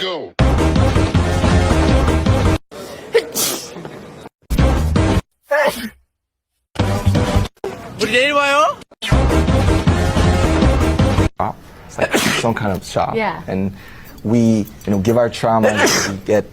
go. 우리 내일 봐요. It's like some kind of shock. Yeah. And we, give our trauma, we get